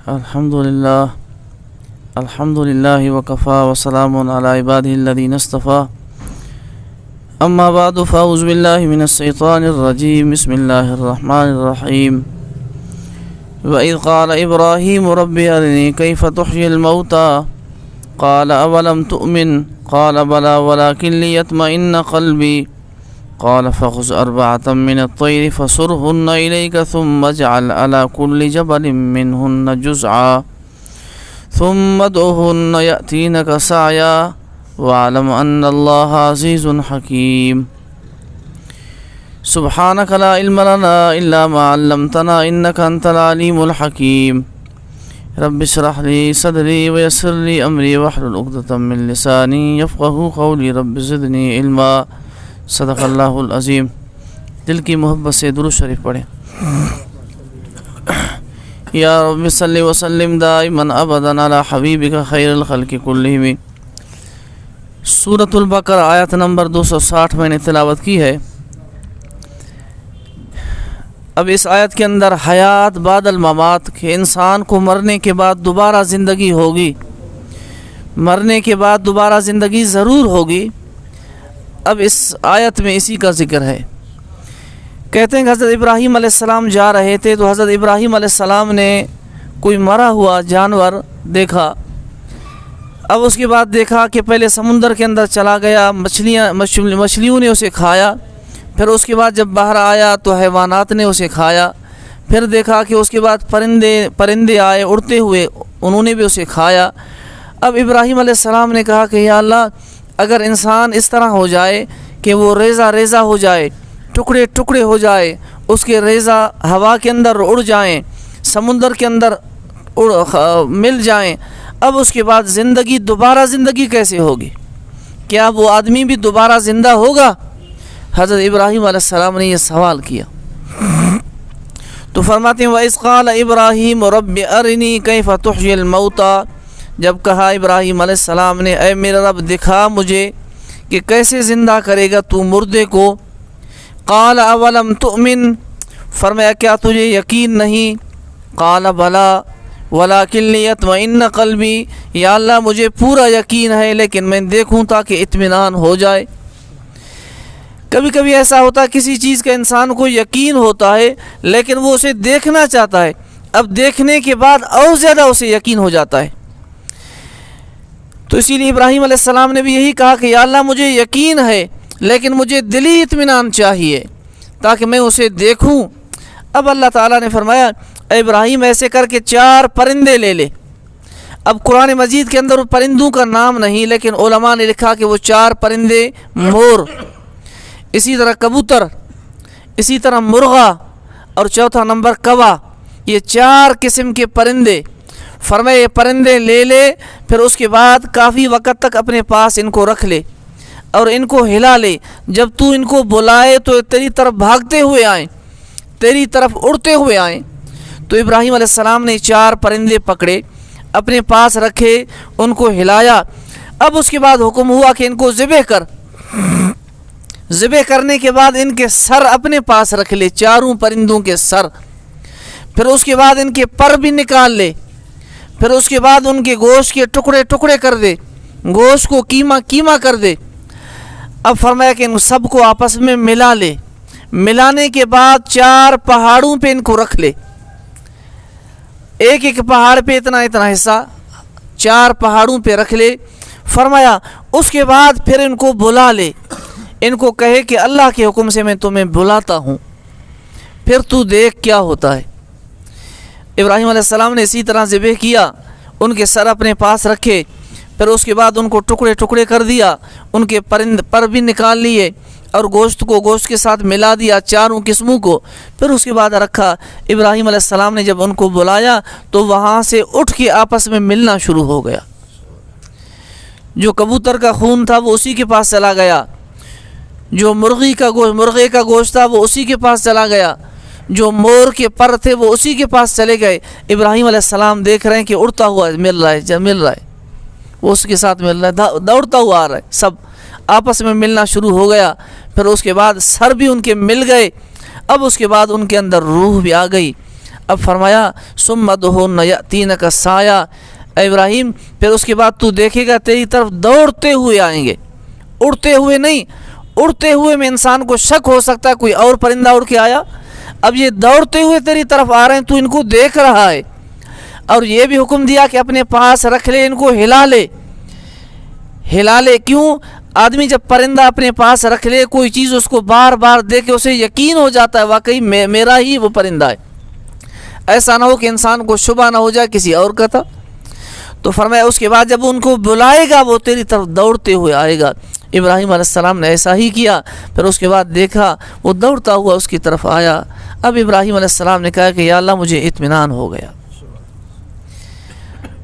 الحمدللہ الحمدللہ وکفا وسلام علی عبادہ الذین اصطفیٰ اما بعد فاعوذ باللہ من الشیطان الرجیم بسم اللہ الرحمن الرحیم وَإِذْ قَالَ إِبْرَاهِيمُ رَبِّ أَرِنِي كَيْفَ تُحْيِي الْمَوْتَى قَالَ أَوَلَمْ تُؤْمِنْ قَالَ بَلَى وَلَكِنْ لِيَطْمَئِنَّ قَلْبِي قال فخذ أربعة من الطير فصرهن إليك ثم اجعل على كل جبل منهن جزعا ثم ادعهن يأتينك سعيا واعلم أن الله عزيز حكيم سبحانك لا علم لنا إلا ما علمتنا إنك أنت العليم الحكيم رب اشرح لي صدري ويسر لي أمري واحلل عقدة من لساني يفقهوا قولي رب زدني علما صدق اللہ العظیم۔ دل کی محبت سے درود شریف پڑھیں۔ یا رب صلی وسلم دائما ابدا علی حبیبک خیر الخلق کلہم۔ سورۃ البقرہ آیت نمبر 260 میں نے تلاوت کی ہے۔ اب اس آیت کے اندر حیات بعد الممات کہ انسان کو مرنے کے بعد دوبارہ زندگی ہوگی، مرنے کے بعد دوبارہ زندگی ضرور ہوگی۔ اب اس آیت میں اسی کا ذکر ہے۔ کہتے ہیں کہ حضرت ابراہیم علیہ السلام جا رہے تھے تو حضرت ابراہیم علیہ السلام نے کوئی مرا ہوا جانور دیکھا۔ اب اس کے بعد دیکھا کہ پہلے سمندر کے اندر چلا گیا، مچھلیوں نے اسے کھایا، پھر اس کے بعد جب باہر آیا تو حیوانات نے اسے کھایا، پھر دیکھا کہ اس کے بعد پرندے آئے اڑتے ہوئے، انہوں نے بھی اسے کھایا۔ اب ابراہیم علیہ السلام نے کہا کہ یا اللہ، اگر انسان اس طرح ہو جائے کہ وہ ریزہ ہو جائے، ٹکڑے ٹکڑے ہو جائے، اس کے ریزہ ہوا کے اندر اڑ جائیں، سمندر کے اندر مل جائیں، اب اس کے بعد دوبارہ زندگی کیسے ہوگی؟ کیا وہ آدمی بھی دوبارہ زندہ ہوگا؟ حضرت ابراہیم علیہ السلام نے یہ سوال کیا تو فرماتے ہیں وَإِذْ قَالَ إِبْرَاهِيمُ رَبِّ أَرِنِي كَيْفَ تُحْيِي الْمَوْتَى، جب کہا ابراہیم علیہ السلام نے اے میرا رب دکھا مجھے کہ کیسے زندہ کرے گا تو مردے کو۔ قال اولم تؤمن، فرمایا کیا تجھے یقین نہیں؟ قال بلا ولکن لیطمئن قلبی، یا اللہ مجھے پورا یقین ہے لیکن میں دیکھوں تاکہ اطمینان ہو جائے۔ کبھی کبھی ایسا ہوتا ہے کسی چیز کا انسان کو یقین ہوتا ہے لیکن وہ اسے دیکھنا چاہتا ہے، اب دیکھنے کے بعد اور زیادہ اسے یقین ہو جاتا ہے۔ تو اسی لیے ابراہیم علیہ السلام نے بھی یہی کہا کہ یا اللہ مجھے یقین ہے لیکن مجھے دلی اطمینان چاہیے تاکہ میں اسے دیکھوں۔ اب اللہ تعالیٰ نے فرمایا اے ابراہیم ایسے کر کے 4 پرندے لے لے۔ اب قرآن مجید کے اندر پرندوں کا نام نہیں، لیکن علماء نے لکھا کہ وہ 4 پرندے مور، اسی طرح کبوتر، اسی طرح مرغا اور چوتھا نمبر کوا، یہ 4 قسم کے پرندے۔ فرمایا یہ پرندے لے لے، پھر اس کے بعد کافی وقت تک اپنے پاس ان کو رکھ لے اور ان کو ہلا لے، جب تو ان کو بلائے تو تیری طرف بھاگتے ہوئے آئیں، تیری طرف اڑتے ہوئے آئیں۔ تو ابراہیم علیہ السلام نے 4 پرندے پکڑے، اپنے پاس رکھے، ان کو ہلایا۔ اب اس کے بعد حکم ہوا کہ ان کو ذبح کر۔ ذبح کرنے کے بعد ان کے سر اپنے پاس رکھ لے، 4 پرندوں کے سر، پھر اس کے بعد ان کے پر بھی نکال لے، پھر اس کے بعد ان کے گوشت کے ٹکڑے ٹکڑے کر دے، گوشت کو کیما کر دے۔ اب فرمایا کہ ان سب کو آپس میں ملا لے، ملانے کے بعد 4 پہاڑوں پہ ان کو رکھ لے، ایک پہاڑ پہ اتنا حصہ 4 پہاڑوں پہ رکھ لے۔ فرمایا اس کے بعد پھر ان کو بلا لے، ان کو کہے کہ اللہ کے حکم سے میں تمہیں بلاتا ہوں، پھر تو دیکھ کیا ہوتا ہے۔ ابراہیم علیہ السلام نے اسی طرح ذبح کیا، ان کے سر اپنے پاس رکھے، پھر اس کے بعد ان کو ٹکڑے ٹکڑے کر دیا، ان کے پر بھی نکال لیے اور گوشت کے ساتھ ملا دیا 4 قسموں کو، پھر اس کے بعد رکھا۔ ابراہیم علیہ السلام نے جب ان کو بلایا تو وہاں سے اٹھ کے آپس میں ملنا شروع ہو گیا۔ جو کبوتر کا خون تھا وہ اسی کے پاس چلا گیا، جو مرغے کا گوشت تھا وہ اسی کے پاس چلا گیا، جو مور کے پر تھے وہ اسی کے پاس چلے گئے۔ ابراہیم علیہ السلام دیکھ رہے ہیں کہ اڑتا ہوا مل رہا ہے، وہ اس کے ساتھ مل رہا ہے، دوڑتا ہوا آ رہا ہے، سب آپس میں ملنا شروع ہو گیا۔ پھر اس کے بعد سر بھی ان کے مل گئے، اب اس کے بعد ان کے اندر روح بھی آ گئی۔ اب فرمایا سمدہن یأتینک سایہ، اے ابراہیم پھر اس کے بعد تو دیکھے گا تیری طرف دوڑتے ہوئے آئیں گے، اڑتے ہوئے نہیں۔ اڑتے ہوئے میں انسان کو شک ہو سکتا ہے کوئی اور پرندہ اڑ کے آیا، اب یہ دوڑتے ہوئے تیری طرف آ رہے ہیں، تو ان کو دیکھ رہا ہے، اور یہ بھی حکم دیا کہ اپنے پاس رکھ لے، ان کو ہلا لے۔ ہلا لے کیوں؟ آدمی جب پرندہ اپنے پاس رکھ لے کوئی چیز، اس کو بار بار دیکھے اسے یقین ہو جاتا ہے واقعی میرا ہی وہ پرندہ ہے، ایسا نہ ہو کہ انسان کو شبہ نہ ہو جائے کسی اور کا تھا۔ تو فرمایا اس کے بعد جب ان کو بلائے گا وہ تیری طرف دوڑتے ہوئے آئے گا۔ ابراہیم علیہ السلام نے ایسا ہی کیا، پھر اس کے بعد دیکھا وہ دوڑتا ہوا اس کی طرف آیا۔ اب ابراہیم علیہ السلام نے کہا کہ یا اللہ مجھے اطمینان ہو گیا۔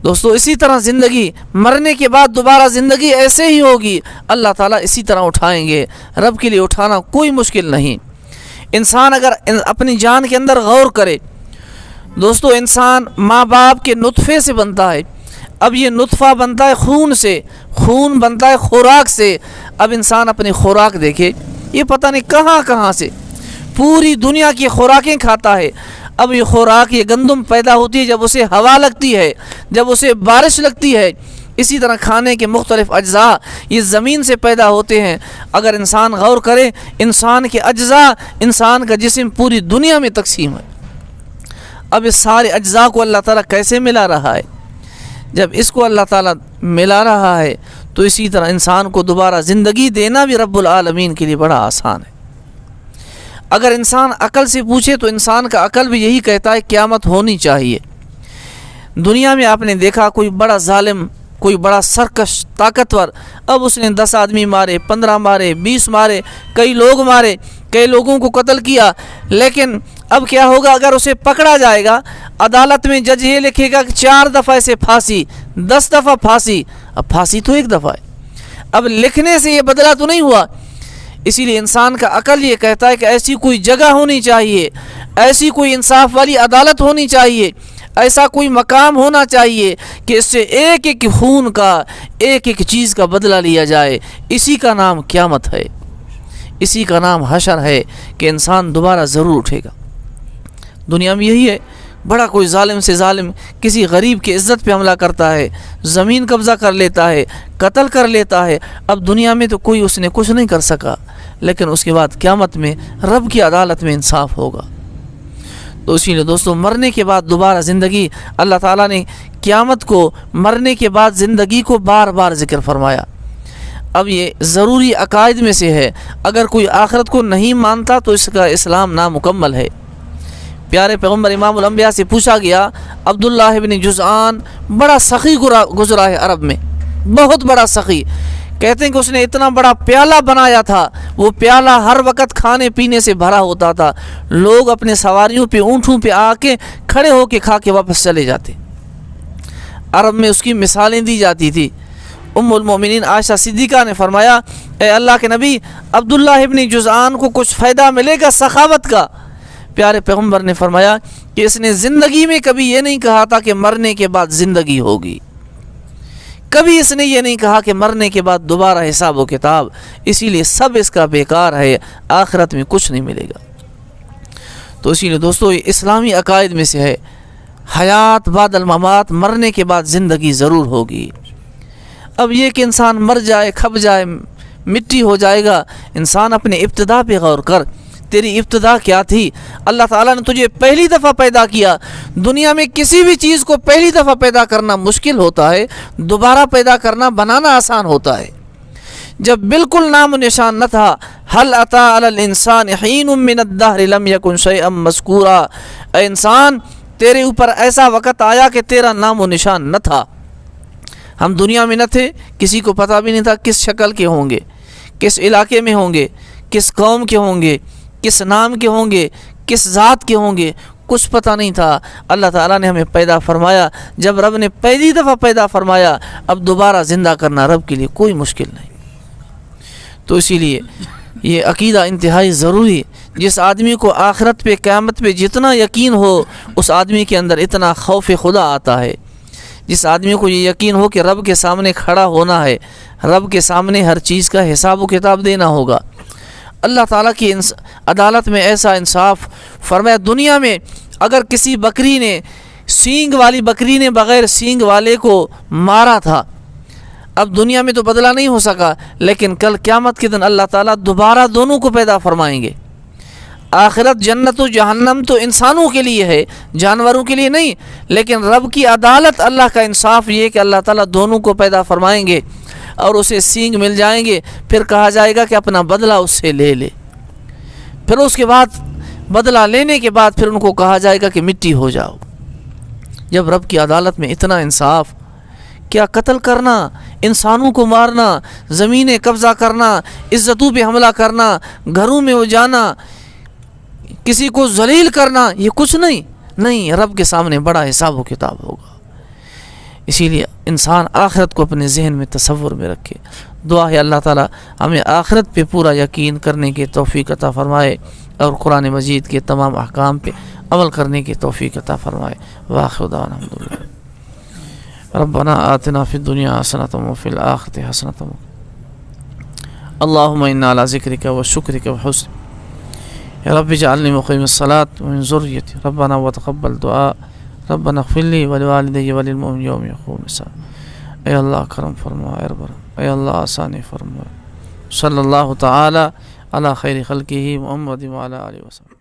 دوستو اسی طرح زندگی، مرنے کے بعد دوبارہ زندگی ایسے ہی ہوگی، اللہ تعالیٰ اسی طرح اٹھائیں گے۔ رب کے لیے اٹھانا کوئی مشکل نہیں۔ انسان اگر اپنی جان کے اندر غور کرے، دوستو انسان ماں باپ کے نطفے سے بنتا ہے، اب یہ نطفہ بنتا ہے خون سے، خون بنتا ہے خوراک سے۔ اب انسان اپنی خوراک دیکھے، یہ پتہ نہیں کہاں کہاں سے پوری دنیا کی خوراکیں کھاتا ہے۔ اب یہ خوراک، یہ گندم پیدا ہوتی ہے جب اسے ہوا لگتی ہے، جب اسے بارش لگتی ہے۔ اسی طرح کھانے کے مختلف اجزاء یہ زمین سے پیدا ہوتے ہیں۔ اگر انسان غور کرے، انسان کے اجزاء، انسان کا جسم پوری دنیا میں تقسیم ہے۔ اب اس سارے اجزاء کو اللہ تعالیٰ کیسے ملا رہا ہے؟ جب اس کو اللہ تعالیٰ ملا رہا ہے تو اسی طرح انسان کو دوبارہ زندگی دینا بھی رب العالمین کے لیے بڑا آسان ہے۔ اگر انسان عقل سے پوچھے تو انسان کا عقل بھی یہی کہتا ہے قیامت ہونی چاہیے۔ دنیا میں آپ نے دیکھا کوئی بڑا ظالم، کوئی بڑا سرکش طاقتور، اب اس نے 10 آدمی مارے، 15 مارے، 20 مارے، کئی لوگ مارے، کئی لوگوں کو قتل کیا، لیکن اب کیا ہوگا اگر اسے پکڑا جائے گا؟ عدالت میں جج یہ لکھے گا کہ 4 دفعہ اسے پھانسی، 10 دفعہ پھانسی۔ اب پھانسی تو 1 دفعہ ہے، اب لکھنے سے یہ بدلہ تو نہیں ہوا۔ اسی لیے انسان کا عقل یہ کہتا ہے کہ ایسی کوئی جگہ ہونی چاہیے، ایسی کوئی انصاف والی عدالت ہونی چاہیے، ایسا کوئی مقام ہونا چاہیے کہ اس سے ایک ایک خون کا، ایک ایک چیز کا بدلہ لیا جائے۔ اسی کا نام قیامت ہے، اسی کا نام حشر ہے کہ انسان دوبارہ ضرور اٹھے گا۔ دنیا میں یہی ہے، بڑا کوئی ظالم سے ظالم کسی غریب کی عزت پہ حملہ کرتا ہے، زمین قبضہ کر لیتا ہے، قتل کر لیتا ہے۔ اب دنیا میں تو کوئی اس نے کچھ نہیں کر سکا، لیکن اس کے بعد قیامت میں رب کی عدالت میں انصاف ہوگا۔ تو اسی لیے دوستو مرنے کے بعد دوبارہ زندگی، اللہ تعالیٰ نے قیامت کو، مرنے کے بعد زندگی کو بار بار ذکر فرمایا۔ اب یہ ضروری عقائد میں سے ہے، اگر کوئی آخرت کو نہیں مانتا تو اس کا اسلام نامکمل ہے۔ پیارے پیغمبر امام الانبیاء سے پوچھا گیا، عبداللہ ابن جزعان بڑا سخی گزرا ہے عرب میں، بہت بڑا سخی، کہتے ہیں کہ اس نے اتنا بڑا پیالہ بنایا تھا، وہ پیالہ ہر وقت کھانے پینے سے بھرا ہوتا تھا، لوگ اپنے سواریوں پہ، اونٹوں پہ آ کے کھڑے ہو کے کھا کے واپس چلے جاتے۔ عرب میں اس کی مثالیں دی جاتی تھی۔ ام المومنین عائشہ صدیقہ نے فرمایا، اے اللہ کے نبی، عبداللہ ابن جزعان کو کچھ فائدہ ملے گا سخاوت کا؟ پیارے پیغمبر نے فرمایا کہ اس نے زندگی میں کبھی یہ نہیں کہا تھا کہ مرنے کے بعد زندگی ہوگی، کبھی اس نے یہ نہیں کہا کہ مرنے کے بعد دوبارہ حساب و کتاب، اسی لیے سب اس کا بیکار ہے، آخرت میں کچھ نہیں ملے گا۔ تو اسی لیے دوستو یہ اسلامی عقائد میں سے ہے، حیات بعد الممات، مرنے کے بعد زندگی ضرور ہوگی۔ اب یہ کہ انسان مر جائے، کھپ جائے، مٹی ہو جائے گا، انسان اپنے ابتدا پہ غور کر، تیری ابتدا کیا تھی؟ اللہ تعالیٰ نے تجھے پہلی دفعہ پیدا کیا۔ دنیا میں کسی بھی چیز کو پہلی دفعہ پیدا کرنا مشکل ہوتا ہے، دوبارہ پیدا کرنا، بنانا آسان ہوتا ہے۔ جب بالکل نام و نشان نہ تھا، هل اتى على الانسان حين من الدهر لم يكن شيئا مذكورا، اے انسان تیرے اوپر ایسا وقت آیا کہ تیرا نام و نشان نہ تھا، ہم دنیا میں نہ تھے، کسی کو پتہ بھی نہیں تھا کس شکل کے ہوں گے، کس علاقے میں ہوں گے، کس قوم کے ہوں گے، کس نام کے ہوں گے، کس ذات کے ہوں گے، کچھ پتہ نہیں تھا۔ اللہ تعالیٰ نے ہمیں پیدا فرمایا، جب رب نے پہلی دفعہ پیدا فرمایا، اب دوبارہ زندہ کرنا رب کے لیے کوئی مشکل نہیں۔ تو اسی لیے یہ عقیدہ انتہائی ضروری، جس آدمی کو آخرت پہ، قیامت پہ جتنا یقین ہو، اس آدمی کے اندر اتنا خوف خدا آتا ہے۔ جس آدمی کو یہ یقین ہو کہ رب کے سامنے کھڑا ہونا ہے، رب کے سامنے ہر چیز کا حساب و کتاب دینا ہوگا، اللہ تعالیٰ کی عدالت میں ایسا انصاف فرمایا۔ دنیا میں اگر کسی بکری نے سینگ والی بکری نے بغیر سینگ والے کو مارا تھا، اب دنیا میں تو بدلہ نہیں ہو سکا، لیکن کل قیامت کے دن اللہ تعالیٰ دوبارہ دونوں کو پیدا فرمائیں گے۔ آخرت جنت و جہنم تو انسانوں کے لیے ہے، جانوروں کے لیے نہیں، لیکن رب کی عدالت، اللہ کا انصاف یہ کہ اللہ تعالیٰ دونوں کو پیدا فرمائیں گے اور اسے سینگ مل جائیں گے، پھر کہا جائے گا کہ اپنا بدلہ اس سے لے لے۔ پھر اس کے بعد بدلہ لینے کے بعد پھر ان کو کہا جائے گا کہ مٹی ہو جاؤ۔ جب رب کی عدالت میں اتنا انصاف، کیا قتل کرنا، انسانوں کو مارنا، زمینیں قبضہ کرنا، عزتوں پہ حملہ کرنا، گھروں میں جانا، کسی کو ذلیل کرنا، یہ کچھ نہیں، رب کے سامنے بڑا حساب و کتاب ہوگا۔ اسی لیے انسان آخرت کو اپنے ذہن میں تصور میں رکھے۔ دعا ہے اللہ تعالی ہمیں آخرت پہ پورا یقین کرنے کی توفیق عطا فرمائے اور قرآن مجید کے تمام احکام پہ عمل کرنے کی توفیق عطا فرمائے۔ وآخر دعوانا الحمدللہ۔ ربنا آتنا فی الدنیا حسنۃ وفی الآخرۃ حسنۃ اللهم انا على ذکرک وشکرک وحسن رب اجعلنی مقیم الصلاۃ ومن ذریتی ربنا وتقبل دعاء ربنا اغفر لی ولوالدی وللمؤمنین یوم یقوم الحساب۔ اے اللہ کرم فرما، اے رب، اے اللہ آسانی فرما۔ صلی اللہ تعالی علی خیر خلقہ محمد وعلی آلہ وسلم۔